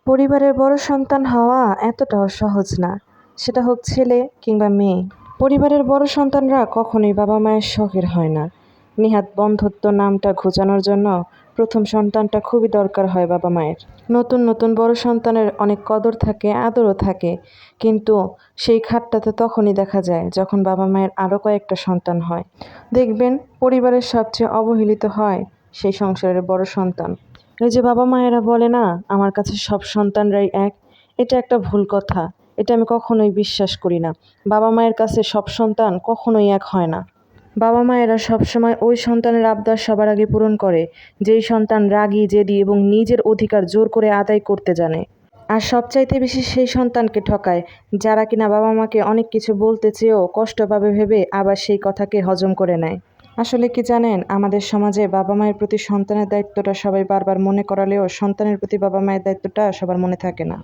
পরিবারের বড় সন্তান হওয়া এতটাও সহজ না। সেটা হোক ছেলে কিংবা মেয়ে। পরিবারের বড় সন্তানরা কখনোই বাবা মায়ের শখের হয় না। নেহাত বন্ধুত্ব নামটা ঘোচানোর জন্য প্রথম সন্তানটা খুবই দরকার হয় বাবা মায়ের। নতুন নতুন বড় সন্তানের অনেক কদর থাকে, আদরও থাকে, কিন্তু সেই খাতটাতে তখনই দেখা যায় যখন বাবা মায়ের আরও কয়েকটা সন্তান হয়। দেখবেন পরিবারের সবচেয়ে অবহেলিত হয় সেই সংসারের বড় সন্তান। এই যে বাবা মায়েরা বলে না, আমার কাছে সব সন্তানরাই এক, এটা একটা ভুল কথা। এটা আমি কখনোই বিশ্বাস করি না। বাবা মায়ের কাছে সব সন্তান কখনোই এক হয় না। বাবা মায়েরা সবসময় ওই সন্তানের আবদার সবার আগে পূরণ করে যেই সন্তান রাগী, জেদি এবং নিজের অধিকার জোর করে আদায় করতে জানে। আর সবচাইতে বেশি সেই সন্তানকে ঠকায় যারা কিনা বাবা মাকে অনেক কিছু বলতে চেয়েও কষ্ট পাবে ভেবে আবার সেই কথাকে হজম করে নেয়। আসলে কি জানেন, আমাদের সমাজে বাবা মায়ের প্রতি সন্তানের দায়িত্বটা সবাই বারবার মনে করালেও সন্তানের প্রতি বাবা মায়ের দায়িত্বটা সবার মনে থাকে না।